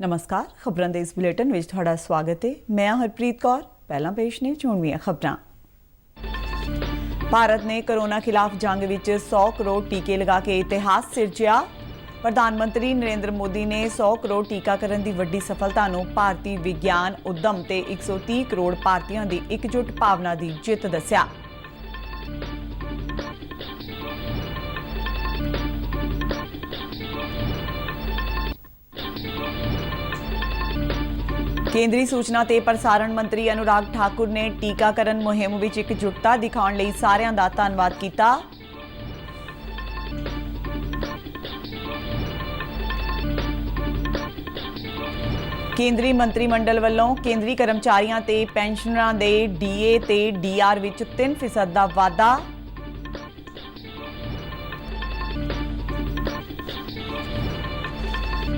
नमस्कार, खबरों के इस बुलेटिन में थोड़ा स्वागत है। मैं हरप्रीत कौर। पहला पेश ने चोणवीं खबरां। भारत ने कोरोना खिलाफ जंग विच 100 करोड़ टीके लगा के इतिहास सिरजिया। प्रधानमंत्री नरेंद्र मोदी ने 100 करोड़ टीकाकरण की वड्डी सफलता नूं भारतीय विज्ञान उद्यम ते 130 करोड़ भारतीयों की एकजुट भावना की जित दस्सिया। केंद्रीय सूचना ते प्रसारण मंत्री अनुराग ठाकुर ने टीकाकरण मुहिम विच एकजुटता दिखाउण लई सारिआं दा धन्नवाद कीता। केंद्रीय मंत्रिमंडल वल्लों केंद्रीय कर्मचारियों ते पेंशनरां दे डीए ते डीआर विच 3% दा वाधा।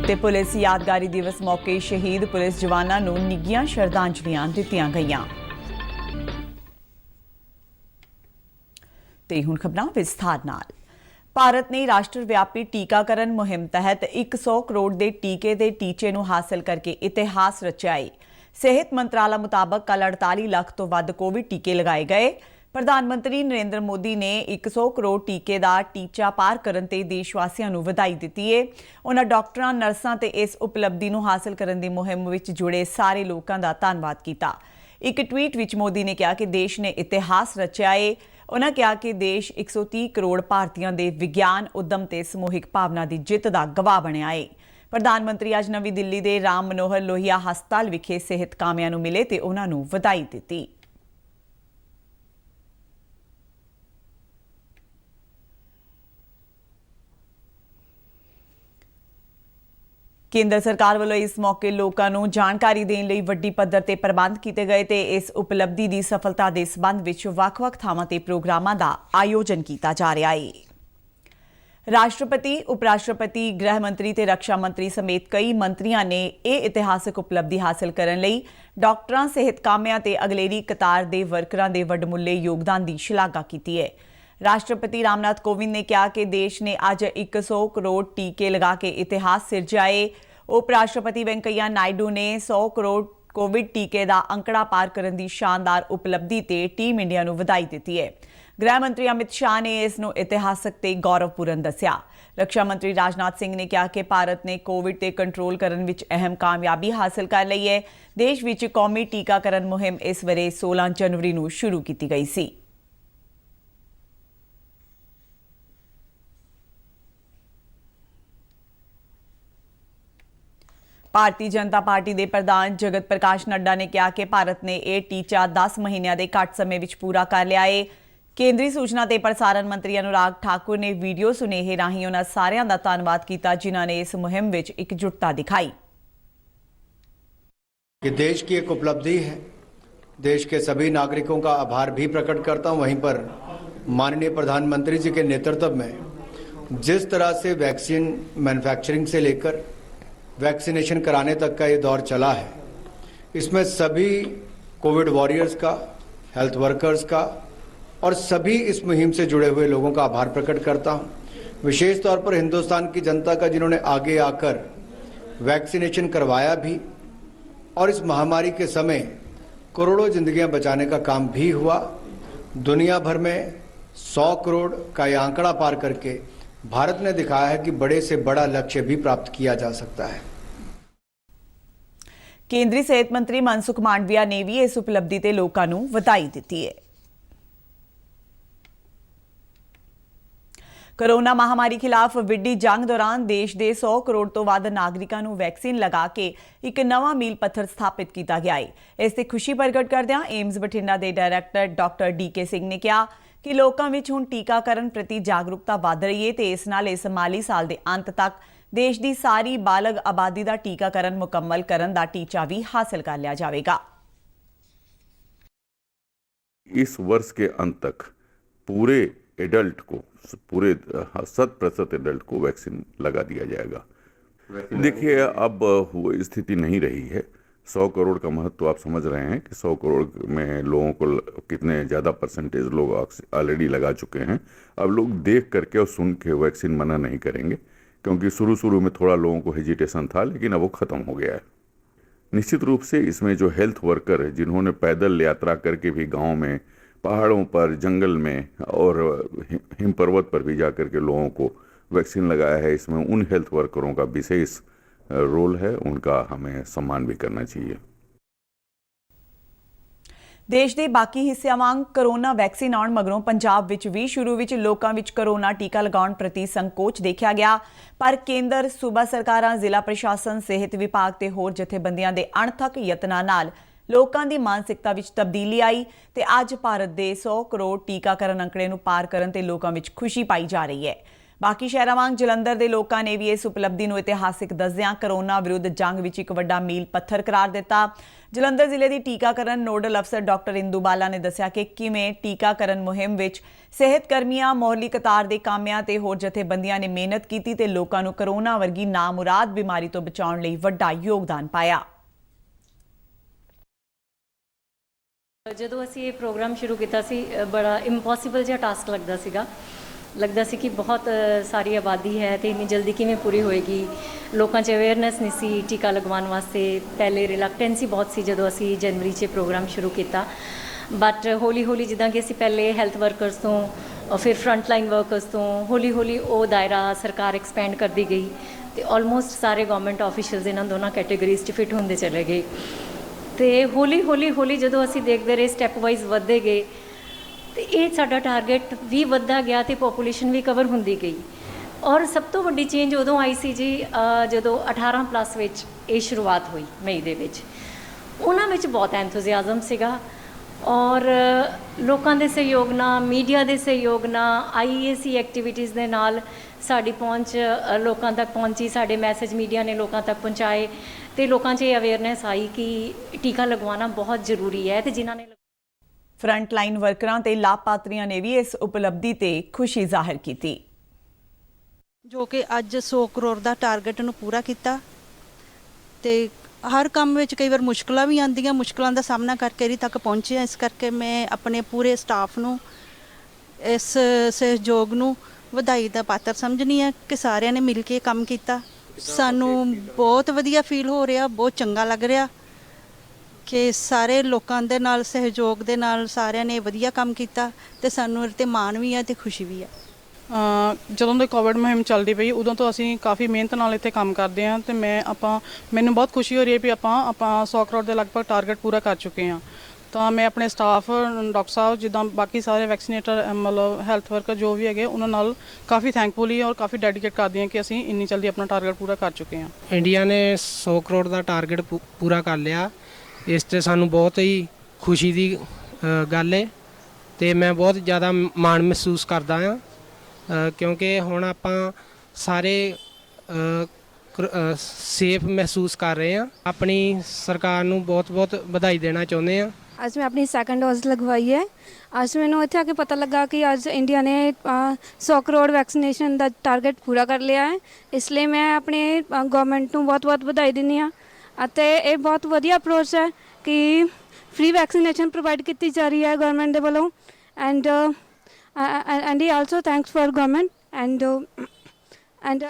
ते पुलिस यादगारी दिवस मौके शहीद पुलिस जवानां नूं निੱਘੀਆਂ ਸ਼ਰਧਾਂਜਲੀਆਂ ਦਿੱਤੀਆਂ ਗਈਆਂ। ਤੇ ਹੁਣ ਖਬਰਾਂ ਵਿਸਥਾਰ ਨਾਲ। ਭਾਰਤ ਨੇ ਰਾਸ਼ਟਰ ਵਿਆਪੀ ਟੀਕਾਕਰਨ ਮੁਹਿੰਮ ਤਹਿਤ 100 ਕਰੋੜ ਦੇ ਟੀਕੇ ਦੇ ਟੀਚੇ ਨੂੰ ਹਾਸਲ ਕਰਕੇ ਇਤਿਹਾਸ ਰਚਿਆ ਹੈ। ਸਿਹਤ ਮੰਤਰਾਲਾ ਮੁਤਾਬਕ ਕੱਲ 48 ਲੱਖ ਤੋਂ ਵੱਧ ਕੋਵਿਡ ਟੀਕੇ ਲਗਾਏ ਗਏ। प्रधानमंत्री नरेंद्र मोदी ने 100 करोड़ टीके का टीचा पार करने ते देशवासियों को बधाई दी है। उन्होंने डॉक्टरों नर्सां ते इस उपलब्धि को हासिल करने की मुहिम में जुड़े सारे लोगों का धन्नवाद किया। एक ट्वीट में मोदी ने कहा कि देश ने इतिहास रचिया है। उन्होंने कहा कि देश 130 करोड़ भारतीयों के विज्ञान उद्यम ते समूहिक भावना की जित का गवाह बनया है। प्रधानमंत्री अज नवी दिल्ली के राम मनोहर लोहिया हस्पताल विखे सेहत कामियां नूं मिले ते उन्होंने बधाई दी। केंद्र सरकार वालों इस मौके लोगों को जानकारी देने लई वड्डी पद्धर ते प्रबंध किए गए ते इस उपलब्धि की सफलता के संबंध विच वख-वख थावां ते प्रोग्रामां दा आयोजन किया जा रहा है। राष्ट्रपति, उपराष्ट्रपति, गृह मंत्री ते रक्षा मंत्री समेत कई मंत्रियों ने यह इतिहासक उपलब्धि हासिल करने लई डॉक्टरां, सेहत कामियां ते अगलेरी कतार दे वर्करां दे वडमुੱਲੇ योगदान की शलाघा की है। राष्ट्रपति रामनाथ कोविंद ने कहा कि देश ने अज 100 करोड़ टीके लगा के इतिहास सिरजिया है। उपराष्ट्रपति वेंकैया नायडू ने 100 करोड़ कोविड टीके का अंकड़ा पार करने की शानदार उपलब्धि ते टीम इंडिया को बधाई दी है। गृह मंत्री अमित शाह ने इसनूं इतिहासक ते गौरवपूर्ण दस्सिया। रक्षा मंत्री राजनाथ सिंह ने कहा कि भारत ने कोविड ते कंट्रोल करने विच अहम कामयाबी हासिल कर ली है। देश विच कौमी टीकाकरण मुहिम इस वरे 16 जनवरी नूं शुरू की गई सी। भारतीय जनता पार्टी के प्रधान जगत प्रकाश नड्डा ने कहा कि भारत ने यह टीचा 10 महीनों के घट समय में पूरा कर लिया है। केंद्रीय सूचना ते प्रसारण मंत्री अनुराग ठाकुर ने वीडियो सुनेहे राही उन्होंने सारिआं दा धन्नवाद किया जिन्हों ने इस मुहिम में एकजुटता दिखाई। ये देश की एक उपलब्धि है। देश के सभी नागरिकों का आभार भी प्रकट करता हूं। वहीं पर माननीय प्रधानमंत्री जी के नेतृत्व में जिस तरह से वैक्सीन मैन्युफैक्चरिंग से लेकर वैक्सीनेशन कराने तक का ये दौर चला है, इसमें सभी कोविड वॉरियर्स का, हेल्थ वर्कर्स का और सभी इस मुहिम से जुड़े हुए लोगों का आभार प्रकट करता हूं। विशेष तौर पर हिंदुस्तान की जनता का, जिन्होंने आगे आकर वैक्सीनेशन करवाया भी और इस महामारी के समय करोड़ों जिंदगियां बचाने का काम भी हुआ। दुनिया भर में 100 करोड़ का यह आंकड़ा पार करके भारत ने दिखाया है कि बड़े से बड़ा लक्ष्य भी प्राप्त किया जा सकता है। केंद्रीय सेहत मंत्री मनसुख मांडविया ने भी इस उपलब्धि ते लोकां नूं बधाई दी है। कोरोना महामारी खिलाफ विड्डी जंग दौरान देश के 100 करोड़ तो वध नागरिकों नूं वैक्सीन लगा के एक नवा मील पत्थर स्थापित किया गया है। इससे खुशी प्रगट करदिआं एम्स बठिंडा के डायरैक्टर डॉक्टर डी.के. सिंह ने कहा कि लोगों में हुण टीकाकरण प्रति जागरूकता वध रही है तो इस नाल इस माली साल के अंत तक देश की सारी बालग आबादी का टीकाकरण मुकम्मल करने का टीचा भी हासिल कर लिया जाएगा। इस वर्ष के अंत तक पूरे एडल्ट को, पूरे 100% एडल्ट को वैक्सीन लगा दिया जाएगा। देखिए, अब वो स्थिति नहीं रही है। 100 करोड़ का महत्व आप समझ रहे हैं कि 100 करोड़ में लोगों को कितने ज़्यादा परसेंटेज लोग ऑलरेडी लगा चुके हैं। अब लोग देख करके और सुन के वैक्सीन मना नहीं करेंगे। क्योंकि शुरू में थोड़ा लोगों को हेजिटेशन था, लेकिन अब वो ख़त्म हो गया है। निश्चित रूप से इसमें जो हेल्थ वर्कर है, जिन्होंने पैदल यात्रा करके भी गांव में, पहाड़ों पर, जंगल में और हिम पर्वत पर भी जाकर के लोगों को वैक्सीन लगाया है, इसमें उन हेल्थ वर्करों का विशेष रोल है, उनका हमें सम्मान भी करना चाहिए। देश ਦੇ ਬਾਕੀ ਹਿੱਸਿਆਂ ਵਾਂਗ ਕਰੋਨਾ ਵੈਕਸੀਨ ਆਉਣ ਮਗਰੋਂ ਪੰਜਾਬ ਵਿੱਚ ਵੀ ਸ਼ੁਰੂ ਵਿੱਚ ਲੋਕਾਂ ਵਿੱਚ ਕਰੋਨਾ ਟੀਕਾ ਲਗਾਉਣ ਪ੍ਰਤੀ ਸੰਕੋਚ ਦੇਖਿਆ ਗਿਆ, ਪਰ ਕੇਂਦਰ, ਸੂਬਾ ਸਰਕਾਰਾਂ, ਜ਼ਿਲ੍ਹਾ ਪ੍ਰਸ਼ਾਸਨ, ਸਿਹਤ ਵਿਭਾਗ ਤੇ ਹੋਰ ਜਥੇਬੰਦੀਆਂ ਦੇ ਅਣਥੱਕ ਯਤਨਾਂ ਨਾਲ ਲੋਕਾਂ ਦੀ ਮਾਨਸਿਕਤਾ ਵਿੱਚ ਤਬਦੀਲੀ ਆਈ ਤੇ ਅੱਜ ਭਾਰਤ ਦੇ 100 ਕਰੋੜ ਟੀਕਾਕਰਨ ਅੰਕੜੇ ਨੂੰ ਪਾਰ ਕਰਨ ਤੇ ਲੋਕਾਂ ਵਿੱਚ ਖੁਸ਼ੀ ਪਾਈ ਜਾ ਰਹੀ ਹੈ। ਬਾਕੀ ਸ਼ਹਿਰਾਂ ਵਾਂਗ ਜਲੰਧਰ ਦੇ ਲੋਕਾਂ ਨੇ ਵੀ ਇਸ ਉਪਲਬਧੀ ਨੂੰ ਇਤਿਹਾਸਿਕ ਦੱਸਦਿਆਂ ਕਰੋਨਾ ਵਿਰੁੱਧ ਜੰਗ ਵਿੱਚ ਇੱਕ ਵੱਡਾ ਮੀਲ ਪੱਥਰ ਕਰਾਰ ਦਿੱਤਾ। ਜਲੰਧਰ ਜ਼ਿਲ੍ਹੇ ਦੀ ਟੀਕਾਕਰਨ ਨੋਡਲ ਅਫਸਰ ਡਾਕਟਰ ਇੰਦੂ ਬਾਲਾ ਨੇ ਦੱਸਿਆ ਕਿ ਕਿਵੇਂ ਟੀਕਾਕਰਨ ਮੁਹਿੰਮ ਵਿੱਚ ਸਿਹਤ ਕਰਮੀਆਂ, ਮੋਹਰਲੀ ਕਤਾਰ ਦੇ ਕਾਮਿਆਂ ਤੇ ਹੋਰ ਜਥੇਬੰਦੀਆਂ ਨੇ ਮਿਹਨਤ ਕੀਤੀ ਤੇ ਲੋਕਾਂ ਨੂੰ ਕਰੋਨਾ ਵਰਗੀ ਨਾਮੁਰਾਦ ਬਿਮਾਰੀ ਤੋਂ ਬਚਾਉਣ ਲਈ ਵੱਡਾ ਯੋਗਦਾਨ ਪਾਇਆ। ਜਦੋਂ ਅਸੀਂ ਇਹ ਪ੍ਰੋਗਰਾਮ ਸ਼ੁਰੂ ਕੀਤਾ ਸੀ, ਬੜਾ ਇੰਪੋਸੀਬਲ ਜਿਹਾ ਟਾਸਕ ਲੱਗਦਾ ਸੀ ਕਿ ਬਹੁਤ ਸਾਰੀ ਆਬਾਦੀ ਹੈ ਤੇ ਇੰਨੀ ਜਲਦੀ ਕਿਵੇਂ ਪੂਰੀ ਹੋਏਗੀ। ਲੋਕਾਂ 'ਚ ਅਵੇਅਰਨੈਸ ਨਹੀਂ ਸੀ ਟੀਕਾ ਲਗਵਾਉਣ ਵਾਸਤੇ। ਪਹਿਲੇ ਰਿਲੈਕਟੈਂਸੀ ਬਹੁਤ ਸੀ ਜਦੋਂ ਅਸੀਂ ਜਨਵਰੀ 'ਚ ਪ੍ਰੋਗਰਾਮ ਸ਼ੁਰੂ ਕੀਤਾ, ਬਟ ਹੌਲੀ ਜਿੱਦਾਂ ਕਿ ਅਸੀਂ ਪਹਿਲੇ ਹੈਲਥ ਵਰਕਰਸ ਤੋਂ, ਫਿਰ ਫਰੰਟ ਲਾਈਨ ਵਰਕਰਸ ਤੋਂ ਹੌਲੀ ਉਹ ਦਾਇਰਾ ਸਰਕਾਰ ਐਕਸਪੈਂਡ ਕਰਦੀ ਗਈ ਤੇ ਆਲਮੋਸਟ ਸਾਰੇ ਗਵਰਨਮੈਂਟ ਆਫੀਸ਼ੀਅਲਸ ਇਹਨਾਂ ਦੋਨਾਂ ਕੈਟੇਗਰੀਜ਼ 'ਚ ਫਿੱਟ ਹੁੰਦੇ ਚਲੇ ਗਏ। ਤੇ ਹੌਲੀ ਜਦੋਂ ਅਸੀਂ ਦੇਖਦੇ ਰਹੇ ਸਟੈਪ ਵਾਈਜ਼ ਵੱਧਦੇ ਗਏ ਤੇ ਇਹ ਸਾਡਾ ਟਾਰਗੇਟ ਵੀ ਵੱਧਦਾ ਗਿਆ ਤੇ ਪੋਪੂਲੇਸ਼ਨ ਵੀ ਕਵਰ ਹੁੰਦੀ ਗਈ। ਔਰ ਸਭ ਤੋਂ ਵੱਡੀ ਚੇਂਜ ਉਦੋਂ ਆਈ ਸੀ ਜੀ ਜਦੋਂ 18+ ਵਿੱਚ ਇਹ ਸ਼ੁਰੂਆਤ ਹੋਈ ਮਈ ਦੇ ਵਿੱਚ। ਉਹਨਾਂ ਵਿੱਚ ਬਹੁਤ ਐਂਥੂਜ਼ੀਆਜ਼ਮ ਸੀਗਾ ਔਰ ਲੋਕਾਂ ਦੇ ਸਹਿਯੋਗ ਨਾਲ, ਮੀਡੀਆ ਦੇ ਸਹਿਯੋਗ ਨਾਲ, IEAC ਐਕਟੀਵਿਟੀਜ਼ ਦੇ ਨਾਲ ਸਾਡੀ ਪਹੁੰਚ ਲੋਕਾਂ ਤੱਕ ਪਹੁੰਚੀ। ਸਾਡੇ ਮੈਸੇਜ ਮੀਡੀਆ ਨੇ ਲੋਕਾਂ ਤੱਕ ਪਹੁੰਚਾਏ ਤੇ ਲੋਕਾਂ 'ਚ ਇਹ ਅਵੇਅਰਨੈਸ ਆਈ ਕਿ ਟੀਕਾ ਲਗਵਾਉਣਾ ਬਹੁਤ ਜ਼ਰੂਰੀ ਹੈ ਤੇ ਜਿਨ੍ਹਾਂ ਨੇ ਫਰੰਟ ਲਾਈਨ ਵਰਕਰਾਂ ਤੇ ਲਾਭਪਾਤਰੀਆਂ ਨੇ ਵੀ ਇਸ ਉਪਲਬਧੀ ਤੇ ਖੁਸ਼ੀ ਜ਼ਾਹਿਰ ਕੀਤੀ, ਜੋ ਕਿ ਅੱਜ 100 ਕਰੋੜ ਦਾ ਟਾਰਗੇਟ ਨੂੰ ਪੂਰਾ ਕੀਤਾ। ਤੇ ਹਰ ਕੰਮ ਵਿੱਚ ਕਈ ਵਾਰ ਮੁਸ਼ਕਲਾਂ ਵੀ ਆਉਂਦੀਆਂ, ਮੁਸ਼ਕਲਾਂ ਦਾ ਸਾਹਮਣਾ ਕਰਕੇ ਇਹਦੇ ਤੱਕ ਪਹੁੰਚੇ ਹਾਂ। ਇਸ ਕਰਕੇ ਮੈਂ ਆਪਣੇ ਪੂਰੇ ਸਟਾਫ ਨੂੰ, ਇਸ ਸਹਿਯੋਗ ਨੂੰ ਵਧਾਈ ਦਾ ਪਾਤਰ ਸਮਝਣੀ ਹੈ ਕਿ ਸਾਰਿਆਂ ਨੇ ਮਿਲ ਕੇ ਕੰਮ ਕੀਤਾ। ਸਾਨੂੰ ਬਹੁਤ ਵਧੀਆ ਫੀਲ ਹੋ ਰਿਹਾ, ਬਹੁਤ ਚੰਗਾ ਲੱਗ ਰਿਹਾ ਕਿ ਸਾਰੇ ਲੋਕਾਂ ਦੇ ਨਾਲ ਸਹਿਯੋਗ ਦੇ ਨਾਲ ਸਾਰਿਆਂ ਨੇ ਵਧੀਆ ਕੰਮ ਕੀਤਾ ਤੇ ਸਾਨੂੰ ਇਹਦੇ 'ਤੇ ਮਾਣ ਵੀ ਹੈ ਤੇ ਖੁਸ਼ੀ ਵੀ ਹੈ। ਜਦੋਂ ਦੀ ਕੋਵਿਡ ਮੁਹਿੰਮ ਚੱਲਦੀ ਪਈ ਉਦੋਂ ਤੋਂ ਅਸੀਂ ਕਾਫੀ ਮਿਹਨਤ ਨਾਲ ਇੱਥੇ ਕੰਮ ਕਰਦੇ ਹਾਂ ਤੇ ਮੈਨੂੰ ਬਹੁਤ ਖੁਸ਼ੀ ਹੋ ਰਹੀ ਹੈ ਵੀ ਆਪਾਂ 100 ਕਰੋੜ ਦੇ ਲਗਭਗ ਟਾਰਗੇਟ ਪੂਰਾ ਕਰ ਚੁੱਕੇ ਹਾਂ। ਤਾਂ ਮੈਂ ਆਪਣੇ ਸਟਾਫ, ਡਾਕਟਰ ਸਾਹਿਬ, ਜਿੱਦਾਂ ਬਾਕੀ ਸਾਰੇ ਵੈਕਸੀਨੇਟਰ, ਮਤਲਬ ਹੈਲਥ ਵਰਕਰ ਜੋ ਵੀ ਹੈਗੇ, ਉਹਨਾਂ ਨਾਲ ਕਾਫੀ ਥੈਂਕਫੁਲ ਹੀ ਔਰ ਕਾਫੀ ਡੈਡੀਕੇਟ ਕਰਦੀ ਹਾਂ ਕਿ ਅਸੀਂ ਇੰਨੀ ਜਲਦੀ ਆਪਣਾ ਟਾਰਗੇਟ ਪੂਰਾ ਕਰ ਚੁੱਕੇ ਹਾਂ। ਇੰਡੀਆ ਨੇ 100 ਕਰੋੜ ਦਾ ਟਾਰਗੇਟ ਪੂਰਾ ਕਰ ਲਿਆ। ਇਸ 'ਤੇ ਸਾਨੂੰ ਬਹੁਤ ਹੀ ਖੁਸ਼ੀ ਦੀ ਗੱਲ ਹੈ ਤੇ ਮੈਂ ਬਹੁਤ ਜ਼ਿਆਦਾ ਮਾਣ ਮਹਿਸੂਸ ਕਰਦਾ ਹਾਂ ਕਿਉਂਕਿ ਹੁਣ ਆਪਾਂ ਸਾਰੇ ਸੇਫ ਮਹਿਸੂਸ ਕਰ ਰਹੇ ਹਾਂ। ਆਪਣੀ ਸਰਕਾਰ ਨੂੰ ਬਹੁਤ ਵਧਾਈ ਦੇਣਾ ਚਾਹੁੰਦੇ ਹਾਂ। ਅੱਜ ਮੈਂ ਆਪਣੀ ਸੈਕੰਡ ਡੋਜ਼ ਲਗਵਾਈ ਹੈ। ਅੱਜ ਮੈਨੂੰ ਇੱਥੇ ਆ ਕੇ ਪਤਾ ਲੱਗਾ ਕਿ ਅੱਜ ਇੰਡੀਆ ਨੇ 100 ਕਰੋੜ ਵੈਕਸੀਨੇਸ਼ਨ ਦਾ ਟਾਰਗੇਟ ਪੂਰਾ ਕਰ ਲਿਆ ਹੈ। ਇਸ ਲਈ ਮੈਂ ਆਪਣੇ ਗਵਰਨਮੈਂਟ ਨੂੰ ਬਹੁਤ ਵਧਾਈ ਦਿੰਦੀ ਹਾਂ ਅਤੇ ਇਹ ਬਹੁਤ ਵਧੀਆ ਅਪਰੋਚ ਹੈ ਕਿ ਫ੍ਰੀ ਵੈਕਸੀਨੇਸ਼ਨ ਪ੍ਰੋਵਾਈਡ ਕੀਤੀ ਜਾ ਰਹੀ ਹੈ ਗਵਰਨਮੈਂਟ ਦੇ ਵੱਲੋਂ। And he also thanks for government and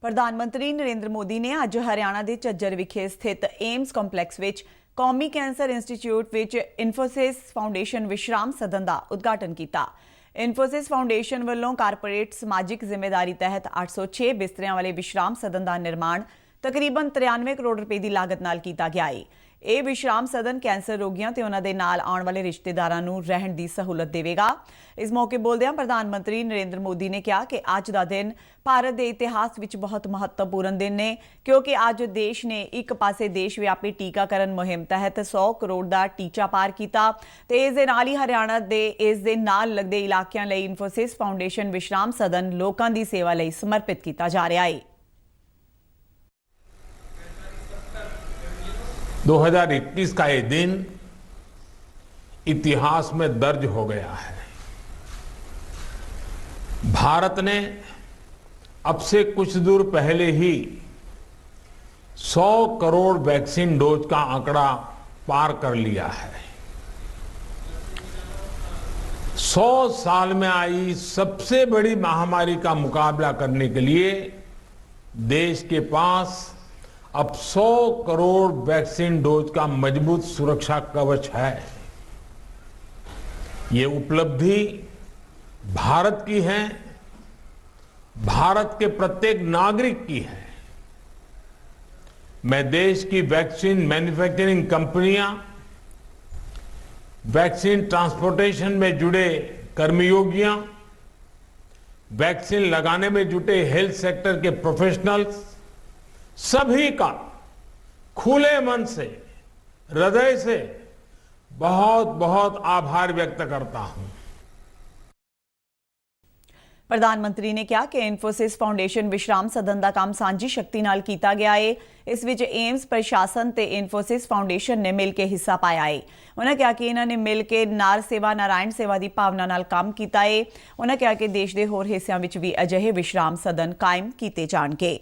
ਪ੍ਰਧਾਨ ਮੰਤਰੀ ਨਰਿੰਦਰ ਮੋਦੀ ਨੇ ਅੱਜ ਹਰਿਆਣਾ ਦੇ ਝੱਜਰ ਵਿਖੇ ਸਥਿਤ ਏਮਸ ਕੰਪਲੈਕਸ ਵਿੱਚ ਕੌਮੀ ਕੈਂਸਰ ਇੰਸਟੀਚਿਊਟ ਵਿੱਚ ਇਨਫੋਸਿਸ ਫਾਊਂਡੇਸ਼ਨ ਵਿਸ਼ਰਾਮ ਸਦਨ ਦਾ ਉਦਘਾਟਨ ਕੀਤਾ। ਇਨਫੋਸਿਸ ਫਾਊਂਡੇਸ਼ਨ ਵੱਲੋਂ ਕਾਰਪੋਰੇਟ ਸਮਾਜਿਕ ਜ਼ਿੰਮੇਵਾਰੀ ਤਹਿਤ 806 ਬਿਸਤਰਿਆਂ ਵਾਲੇ ਵਿਸ਼ਰਾਮ ਸਦਨ ਦਾ ਨਿਰਮਾਣ ਤਕਰੀਬਨ 93 ਕਰੋੜ ਰੁਪਏ ਦੀ ਲਾਗਤ ਨਾਲ ਕੀਤਾ ਗਿਆ ਹੈ। ਇਹ ਵਿਸ਼ਰਾਮ ਸਦਨ ਕੈਂਸਰ ਰੋਗੀਆਂ ਤੇ ਉਹਨਾਂ ਦੇ ਨਾਲ ਆਉਣ ਵਾਲੇ ਰਿਸ਼ਤੇਦਾਰਾਂ ਨੂੰ ਰਹਿਣ ਦੀ ਸਹੂਲਤ ਦੇਵੇਗਾ। ਇਸ ਮੌਕੇ ਬੋਲਦਿਆਂ ਪ੍ਰਧਾਨ ਮੰਤਰੀ ਨਰਿੰਦਰ ਮੋਦੀ ਨੇ ਕਿਹਾ ਕਿ ਅੱਜ ਦਾ ਦਿਨ ਭਾਰਤ ਦੇ ਇਤਿਹਾਸ ਵਿੱਚ ਬਹੁਤ ਮਹੱਤਵਪੂਰਨ ਦਿਨ ਨੇ ਕਿਉਂਕਿ ਅੱਜ ਦੇਸ਼ ਨੇ ਇੱਕ ਪਾਸੇ ਦੇਸ਼ ਵਿਆਪੀ ਟੀਕਾਕਰਨ ਮੁਹਿੰਮ ਤਹਿਤ 100 ਕਰੋੜ ਦਾ ਟੀਚਾ ਪਾਰ ਕੀਤਾ ਤੇ ਇਸ ਦੇ ਨਾਲ ਹੀ ਹਰਿਆਣਾ ਦੇ ਇਸ ਦੇ ਨਾਲ ਲੱਗਦੇ ਇਲਾਕਿਆਂ ਲਈ ਇਨਫੋਸਿਸ ਫਾਊਂਡੇਸ਼ਨ ਵਿਸ਼ਰਾਮ ਸਦਨ ਲੋਕਾਂ ਦੀ ਸੇਵਾ ਲਈ ਸਮਰਪਿਤ ਕੀਤਾ ਜਾ ਰਿਹਾ ਹੈ। 2021 का ये दिन इतिहास में दर्ज हो गया है। भारत ने अब से कुछ दूर पहले ही 100 करोड़ वैक्सीन डोज का आंकड़ा पार कर लिया है। 100 100 साल में आई सबसे बड़ी महामारी का मुकाबला करने के लिए देश के पास अब 100 करोड़ वैक्सीन डोज का मजबूत सुरक्षा कवच है। ये उपलब्धि भारत की है, भारत के प्रत्येक नागरिक की है। मैं देश की वैक्सीन मैन्युफैक्चरिंग कंपनियां, वैक्सीन ट्रांसपोर्टेशन में जुड़े कर्मयोगियां, वैक्सीन लगाने में जुटे हेल्थ सेक्टर के प्रोफेशनल्स, सभी का खुले मन से, हृदय से बहुत बहुत आभार व्यक्त करता हूं। ਪ੍ਰਧਾਨ ਮੰਤਰੀ ਨੇ ਕਿਹਾ ਕਿ ਇਨਫੋਸਿਸ ਫਾਊਂਡੇਸ਼ਨ ਵਿਸ਼ਰਾਮ ਸਦਨ ਦਾ ਕੰਮ ਸਾਂਝੀ ਸ਼ਕਤੀ ਨਾਲ ਕੀਤਾ ਗਿਆ ਹੈ। ਇਸ ਵਿੱਚ ਏਮਸ ਪ੍ਰਸ਼ਾਸਨ ਤੇ ਇਨਫੋਸਿਸ ਫਾਊਂਡੇਸ਼ਨ ਨੇ ਮਿਲ ਕੇ ਹਿੱਸਾ ਪਾਇਆ ਹੈ। ਉਹਨਾਂ ਕਿਹਾ ਕਿ ਇਹਨਾਂ ਨੇ ਮਿਲ ਕੇ ਨਾਰ ਸੇਵਾ ਨਾਰਾਇਣ ਸੇਵਾ ਦੀ ਭਾਵਨਾ ਨਾਲ ਕੰਮ ਕੀਤਾ ਹੈ। ਉਹਨਾਂ ਕਿਹਾ ਕਿ ਦੇਸ਼ ਦੇ ਹੋਰ ਹਿੱਸਿਆਂ ਵਿੱਚ ਵੀ ਅਜਿਹੇ ਵਿਸ਼ਰਾਮ ਸਦਨ ਕਾਇਮ ਕੀਤੇ ਜਾਣਗੇ।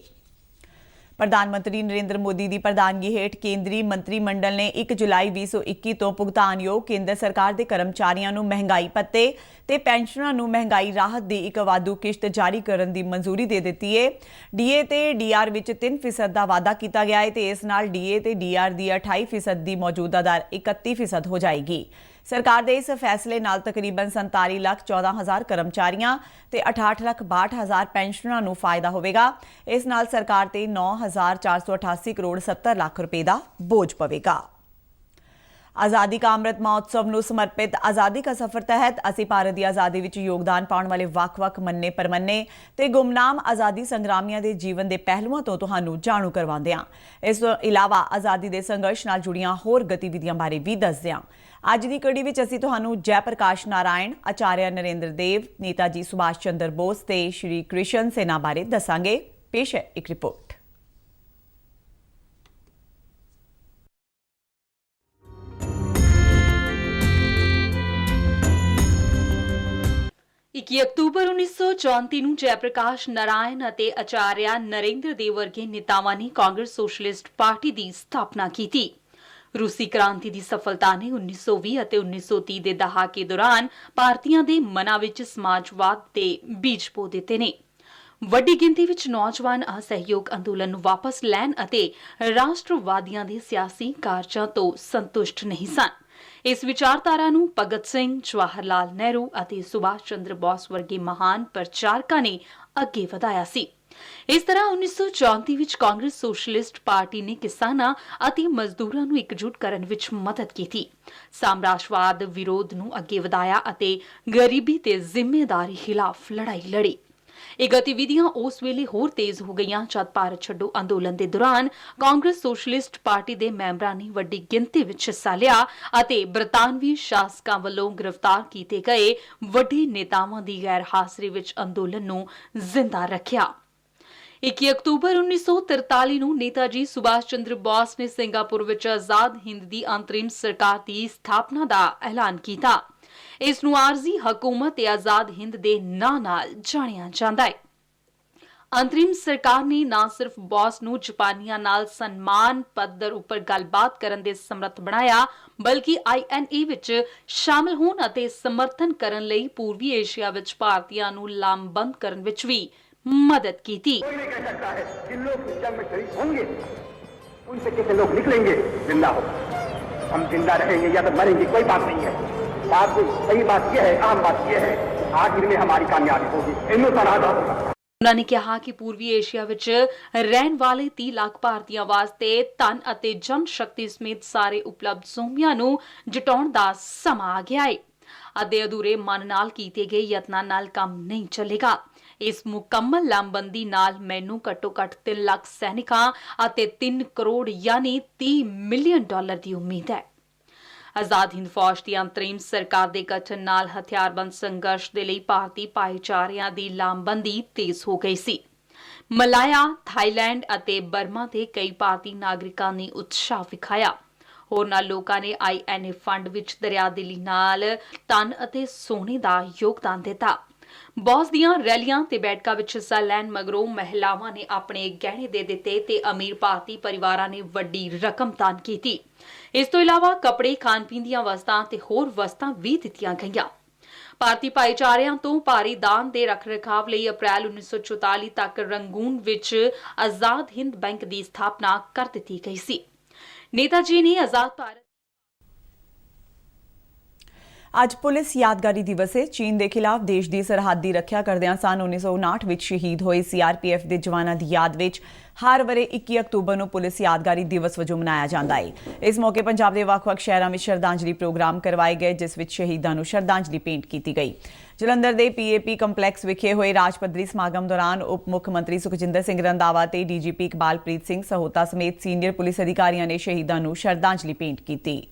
ਪ੍ਰਧਾਨ ਮੰਤਰੀ ਨਰਿੰਦਰ ਮੋਦੀ ਦੀ ਪ੍ਰਧਾਨਗੀ ਹੇਠ ਕੇਂਦਰੀ ਮੰਤਰੀ ਮੰਡਲ ਨੇ 1 ਜੁਲਾਈ 2021 ਤੋਂ ਭੁਗਤਾਨਯੋਗ ਕੇਂਦਰ ਸਰਕਾਰ ਦੇ ਕਰਮਚਾਰੀਆਂ ਨੂੰ ਮਹਿੰਗਾਈ ਭੱਤੇ ਤੇ ਪੈਨਸ਼ਨਰਾਂ ਨੂੰ ਮਹਿੰਗਾਈ ਰਾਹਤ ਦੀ ਇੱਕ ਵਾਧੂ ਕਿਸ਼ਤ ਜਾਰੀ ਕਰਨ ਦੀ ਮਨਜ਼ੂਰੀ ਦੇ ਦਿੱਤੀ ਹੈ। ਡੀਏ ਤੇ ਡੀਆਰ ਵਿੱਚ 3% ਦਾ ਵਾਧਾ ਕੀਤਾ ਗਿਆ ਹੈ ਤੇ ਇਸ ਨਾਲ ਡੀਏ ਤੇ ਡੀਆਰ ਦੀ 28% ਦੀ ਮੌਜੂਦਾ ਦਰ 31% ਹੋ ਜਾਏਗੀ। ਸਰਕਾਰ ਦੇ ਇਸ ਫੈਸਲੇ ਨਾਲ ਤਕਰੀਬਨ 47,14,000 ਕਰਮਚਾਰੀਆਂ ਤੇ 68,62,000 ਪੈਨਸ਼ਨਰਾਂ ਨੂੰ ਫਾਇਦਾ ਹੋਵੇਗਾ। ਇਸ ਨਾਲ ਸਰਕਾਰ ਤੇ 9,488 ਕਰੋੜ 70 ਲੱਖ ਰੁਪਏ ਦਾ ਬੋਝ ਪਵੇਗਾ। आज़ादी का अमृत महोत्सव ਨੂੰ ਸਮਰਪਿਤ आज़ादी का सफर तहत ਅਸੀਂ ਭਾਰਤ ਦੀ ਆਜ਼ਾਦੀ ਵਿੱਚ ਯੋਗਦਾਨ ਪਾਉਣ ਵਾਲੇ ਵੱਖ-ਵੱਖ ਮੰਨੇ ਪਰਮੰਨੇ ਤੇ ਗੁਮਨਾਮ ਆਜ਼ਾਦੀ ਸੰਗਰਾਮੀਆਂ ਦੇ ਜੀਵਨ ਦੇ ਪਹਿਲੂਆਂ ਤੋਂ ਤੁਹਾਨੂੰ ਜਾਣੂ ਕਰਵਾਉਂਦੇ ਹਾਂ। ਇਸ ਤੋਂ ਇਲਾਵਾ ਆਜ਼ਾਦੀ ਦੇ ਸੰਘਰਸ਼ ਨਾਲ ਜੁੜੀਆਂ ਹੋਰ ਗਤੀਵਿਧੀਆਂ ਬਾਰੇ ਵੀ ਦੱਸਦੇ ਹਾਂ। ਅੱਜ ਦੀ ਕੜੀ ਵਿੱਚ ਅਸੀਂ ਤੁਹਾਨੂੰ ਜੈ ਪ੍ਰਕਾਸ਼ ਨਾਰਾਇਣ, ਆਚਾਰਿਆ ਨਰਿੰਦਰ ਦੇਵ, ਨੇਤਾ ਜੀ ਸੁਭਾਸ਼ ਚੰਦਰ ਬੋਸ ਤੇ ਸ਼੍ਰੀ ਕ੍ਰਿਸ਼ਨ ਸੇਨਾ ਬਾਰੇ ਦੱਸਾਂਗੇ। ਪੇਸ਼ ਹੈ ਇੱਕ ਰਿਪੋਰਟ। 21 ਅਕਤੂਬਰ 1934 ਨੂੰ ਜੈ ਪ੍ਰਕਾਸ਼ ਨਾਰਾਇਣ ਅਤੇ ਆਚਾਰਿਆ ਨਰਿੰਦਰ ਦੇਵ ਵਰਗੇ ਨੇਤਾਵਾਂ ਨੇ ਕਾਂਗਰਸ ਸੋਸ਼ਲਿਸਟ ਪਾਰਟੀ ਦੀ ਸਥਾਪਨਾ ਕੀਤੀ। ਰੂਸੀ ਕ੍ਰਾਂਤੀ ਦੀ ਸਫਲਤਾ ਨੇ 1920 ਅਤੇ 1930 ਦੇ ਦਹਾਕੇ ਦੌਰਾਨ ਭਾਰਤੀਆਂ ਦੇ ਮਨਾਂ ਵਿੱਚ ਸਮਾਜਵਾਦ ਦੇ ਬੀਜ ਬੋ ਦਿੱਤੇ ਨੇ। ਵੱਡੀ ਗਿਣਤੀ ਵਿੱਚ ਨੌਜਵਾਨ ਅਸਹਿਯੋਗ ਅੰਦੋਲਨ ਨੂੰ ਵਾਪਸ ਲੈਣ ਅਤੇ ਰਾਸ਼ਟਰਵਾਦੀਆਂ ਦੇ ਸਿਆਸੀ ਕਾਰਜਾਂ ਤੋਂ ਸੰਤੁਸ਼ਟ ਨਹੀਂ ਸਨ। ਇਸ ਵਿਚਾਰਧਾਰਾ ਨੂੰ ਭਗਤ ਸਿੰਘ, ਜਵਾਹਰ ਲਾਲ ਨਹਿਰੂ ਅਤੇ ਸੁਭਾਸ਼ ਚੰਦਰ ਬੋਸ ਵਰਗੇ ਮਹਾਨ ਪ੍ਰਚਾਰਕਾਂ ਨੇ ਅੱਗੇ ਵਧਾਇਆ ਸੀ। ਇਸ ਤਰ੍ਹਾਂ 1934 ਵਿੱਚ ਕਾਂਗਰਸ ਸੋਸ਼ਲਿਸਟ ਪਾਰਟੀ ਨੇ ਕਿਸਾਨਾਂ ਅਤੇ ਮਜ਼ਦੂਰਾਂ ਨੂੰ ਇਕਜੁੱਟ ਕਰਨ ਵਿੱਚ ਮਦਦ ਕੀਤੀ, ਸਾਮਰਾਜਵਾਦ ਵਿਰੋਧ ਨੂੰ ਅੱਗੇ ਵਧਾਇਆ ਅਤੇ ਗਰੀਬੀ ਤੇ ਜ਼ਿੰਮੇਦਾਰੀ ਖਿਲਾਫ ਲੜਾਈ ਲੜੀ। ਇਹ ਗਤੀਵਿਧੀਆਂ ਉਸ ਵੇਲੇ ਹੋਰ ਤੇਜ਼ ਹੋ ਗਈਆਂ ਜਦ ਭਾਰਤ ਛੱਡੋ ਅੰਦੋਲਨ ਦੇ ਦੌਰਾਨ ਕਾਂਗਰਸ ਸੋਸ਼ਲਿਸਟ ਪਾਰਟੀ ਦੇ ਮੈਂਬਰਾਂ ਨੇ ਵੱਡੀ ਗਿਣਤੀ ਵਿੱਚ ਹਿੱਸਾ ਲਿਆ ਅਤੇ ਬਰਤਾਨਵੀ ਸ਼ਾਸਕਾਂ ਵੱਲੋਂ ਗ੍ਰਿਫਤਾਰ ਕੀਤੇ ਗਏ ਵੱਡੇ ਨੇਤਾਵਾਂ ਦੀ ਗੈਰ ਹਾਜ਼ਰੀ ਵਿੱਚ ਅੰਦੋਲਨ ਨੂੰ ਜ਼ਿੰਦਾ ਰੱਖਿਆ। 21 ਅਕਤੂਬਰ 1943 ਨੂੰ ਨੇਤਾ ਜੀ ਸੁਭਾਸ਼ ਚੰਦਰ ਬੋਸ ਨੇ ਸਿੰਗਾਪੁਰ ਵਿੱਚ ਆਜ਼ਾਦ ਹਿੰਦ ਦੀ ਅੰਤਰਿਮ ਸਰਕਾਰ ਦੀ ਸਥਾਪਨਾ ਦਾ ਐਲਾਨ ਕੀਤਾ। ਇਸ ਨੂੰ ਆਰਜ਼ੀ ਹਕੂਮਤ ਤੇ ਆਜ਼ਾਦ ਹਿੰਦ ਦੇ ਨਾਂ ਨਾਲ ਜਾਣਿਆ ਜਾਂਦਾ ਹੈ। ਅੰਤਰਿਮ ਸਰਕਾਰ ਨੇ ਨਾ ਸਿਰਫ ਬੋਸ ਨੂੰ ਜਾਪਾਨੀਆਂ ਨਾਲ ਸਨਮਾਨ ਪੱਧਰ ਉੱਪਰ ਗੱਲਬਾਤ ਕਰਨ ਦੇ ਸਮਰੱਥ ਬਣਾਇਆ, ਬਲਕਿ INA ਵਿੱਚ ਸ਼ਾਮਲ ਹੋਣ ਅਤੇ ਸਮਰਥਨ ਕਰਨ ਲਈ ਪੂਰਬੀ ਏਸ਼ੀਆ ਵਿੱਚ ਭਾਰਤੀਆਂ ਨੂੰ ਲਾਮਬੰਦ ਕਰਨ ਵਿੱਚ ਵੀ मदद की थी। कोई नहीं कह सकता है जिन लोग इस जंग में शरीक होंगे उनसे कितने लोग निकलेंगे जिंदा हो। हम जिंदा रहेंगे या तो मरेंगे, कोई बात नहीं है। बात सही बात यह है, अहम बात यह है, आखिर में हमारी कामयाबी होगी। हिंदुस्तान होगा। उन्होंने कहा कि पूर्वी एशिया विच रहने वाले 30 लाख भारतीयों वास्ते धन ਅਤੇ जन शक्ति समेत सारे उपलब्ध ਸੋਮਿਆਂ ਨੂੰ ਜਟਾਉਣ ਦਾ ਸਮਾਂ ਆ ਗਿਆ ਹੈ। ਅੱਧੇ ਅਧੂਰੇ ਮਨ ਨਾਲ ਕੀਤੇ ਗਏ ਯਤਨਾਂ ਨਾਲ ਕੰਮ ਨਹੀਂ ਚੱਲੇਗਾ। ਇਸ ਮੁਕੰਮਲ ਲਾਮਬੰਦੀ ਨਾਲ ਮੈਨੂੰ ਘੱਟੋ-ਘੱਟ 3 ਲੱਖ ਸੈਨਿਕਾਂ ਅਤੇ 3 ਕਰੋੜ ਯਾਨੀ $30 ਮਿਲੀਅਨ ਦੀ ਉਮੀਦ ਹੈ। ਆਜ਼ਾਦ ਹਿੰਦ ਫੌਜ ਦੀ ਅੰਤਰਿਮ ਸਰਕਾਰ ਦੇ ਗਠਨ ਨਾਲ ਹਥਿਆਰਬੰਦ ਸੰਘਰਸ਼ ਦੇ ਲਈ ਭਾਰਤੀ ਭਾਈਚਾਰਿਆਂ ਦੀ ਲਾਮਬੰਦੀ ਤੇਜ਼ ਹੋ ਗਈ ਸੀ। ਮਲਾਇਆ, ਥਾਈਲੈਂਡ ਅਤੇ ਬਰਮਾ ਦੇ ਕਈ ਭਾਰਤੀ ਨਾਗਰਿਕਾਂ ਨੇ ਉਤਸ਼ਾਹ ਵਿਖਾਇਆ। ਹੋਰਨਾਂ ਲੋਕਾਂ ਨੇ INA ਫੰਡ ਵਿੱਚ ਦਰਿਆਦਿਲੀ ਨਾਲ ਧਨ ਅਤੇ ਸੋਨੇ ਦਾ ਯੋਗਦਾਨ ਦਿੱਤਾ। ਬੌਸ ਦੀਆਂ ਰੈਲੀਆਂ ਤੇ ਬੈਠਕਾਂ ਵਿੱਚ ਹਿੱਸਾ ਲੈਣ ਮਗਰੋਂ ਮਹਿਲਾਵਾਂ ਨੇ ਆਪਣੇ ਗਹਿਣੇ ਦੇ ਦਿੱਤੇ ਤੇ ਅਮੀਰ ਭਾਰਤੀ ਪਰਿਵਾਰਾਂ ਨੇ ਵੱਡੀ ਰਕਮ ਦਾਨ ਕੀਤੀ। ਇਸ ਤੋਂ ਇਲਾਵਾ ਕੱਪੜੇ, ਖਾਣ-ਪੀਣ ਦੀਆਂ ਵਸਤਾਂ ਤੇ ਹੋਰ ਵਸਤਾਂ ਵੀ ਦਿੱਤੀਆਂ ਗਈਆਂ। ਭਾਰਤੀ ਭਾਈਚਾਰਿਆਂ ਤੋਂ ਭਾਰੀ ਦਾਨ ਦੇ ਰੱਖ-ਰਖਾਵ ਲਈ ਅਪ੍ਰੈਲ 1944 ਤੱਕ ਰੰਗੂਨ ਵਿੱਚ ਆਜ਼ਾਦ ਹਿੰਦ ਬੈਂਕ ਦੀ ਸਥਾਪਨਾ ਕਰ ਦਿੱਤੀ ਗਈ ਸੀ। नेता जी ने आजाद भारत ਅੱਜ ਪੁਲਿਸ ਯਾਦਗਾਰੀ ਦਿਵਸ ਹੈ। ਚੀਨ ਦੇ ਖਿਲਾਫ ਦੇਸ਼ ਦੀ ਸਰਹੱਦ ਦੀ ਰੱਖਿਆ ਕਰਦਿਆਂ ਸਨ 1959 ਵਿੱਚ ਸ਼ਹੀਦ ਹੋਏ ਸੀਆਰਪੀਐਫ ਦੇ ਜਵਾਨਾਂ ਦੀ ਯਾਦ ਵਿੱਚ ਹਰ ਵਰੇ 21 ਅਕਤੂਬਰ ਨੂੰ ਪੁਲਿਸ ਯਾਦਗਾਰੀ ਦਿਵਸ ਵਜੋਂ ਮਨਾਇਆ ਜਾਂਦਾ ਹੈ। ਇਸ ਮੌਕੇ ਪੰਜਾਬ ਦੇ ਵੱਖ-ਵੱਖ ਸ਼ਹਿਰਾਂ ਵਿੱਚ ਸ਼ਰਧਾਂਜਲੀ ਪ੍ਰੋਗਰਾਮ ਕਰਵਾਏ ਗਏ, ਜਿਸ ਵਿੱਚ ਸ਼ਹੀਦਾਂ ਨੂੰ ਸ਼ਰਧਾਂਜਲੀ ਭੇਂਟ ਕੀਤੀ ਗਈ। ਜਲੰਧਰ ਦੇ ਪੀਏਪੀ ਕੰਪਲੈਕਸ ਵਿਖੇ ਹੋਏ ਰਾਜ ਪੱਧਰੀ ਸਮਾਗਮ ਦੌਰਾਨ ਉਪ ਮੁੱਖ ਮੰਤਰੀ ਸੁਖਜਿੰਦਰ ਸਿੰਘ ਰੰਧਾਵਾ ਤੇ ਡੀਜੀਪੀ ਇਕਬਾਲਪ੍ਰੀਤ ਸਿੰਘ ਸਹੋਤਾ ਸਮੇਤ ਸੀਨੀਅਰ ਪੁਲਿਸ ਅਧਿਕਾਰੀਆਂ ਨੇ ਸ਼ਹੀਦਾਂ ਨੂੰ ਸ਼ਰਧਾਂਜਲੀ ਭੇਂਟ ਕੀਤੀ।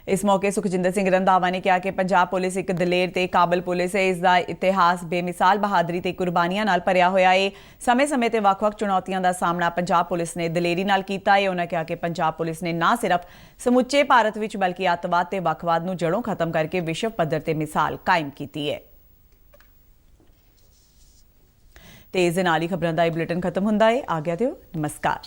ਇਸ ਮੌਕੇ ਸੁਖਜਿੰਦਰ ਸਿੰਘ ਰੰਧਾਵਾ ਨੇ ਕਿਹਾ ਕਿ ਪੰਜਾਬ ਪੁਲਿਸ ਇੱਕ ਦਲੇਰ ਤੇ ਕਾਬਲ ਪੁਲਿਸ ਹੈ। ਇਸ ਦਾ ਇਤਿਹਾਸ ਬੇਮਿਸਾਲ ਬਹਾਦਰੀ ਤੇ ਕੁਰਬਾਨੀਆਂ ਨਾਲ ਭਰਿਆ ਹੋਇਆ ਹੈ। ਸਮੇਂ-ਸਮੇਂ ਤੇ ਵੱਖ-ਵੱਖ ਚੁਣੌਤੀਆਂ ਦਾ ਸਾਹਮਣਾ ਪੰਜਾਬ ਪੁਲਿਸ ਨੇ ਦਲੇਰੀ ਨਾਲ ਕੀਤਾ ਹੈ। ਉਹਨਾਂ ਕਿਹਾ ਕਿ ਪੰਜਾਬ ਪੁਲਿਸ ਨੇ ਨਾ ਸਿਰਫ ਸਮੁੱਚੇ ਭਾਰਤ ਵਿੱਚ ਬਲਕਿ ਅੱਤਵਾਦ ਤੇ ਵੱਖਵਾਦ ਨੂੰ ਜੜੋਂ ਖਤਮ ਕਰਕੇ ਵਿਸ਼ਵ ਪੱਧਰ ਤੇ ਮਿਸਾਲ ਕਾਇਮ ਕੀਤੀ ਹੈ। ਤੇ ਇਸ ਦੇ ਨਾਲ ਹੀ ਖਬਰਾਂ ਦਾ ਇਹ ਬੁਲੇਟਿਨ ਖਤਮ ਹੁੰਦਾ ਹੈ। ਆਗਿਆ ਦਿਓ, ਨਮਸਕਾਰ।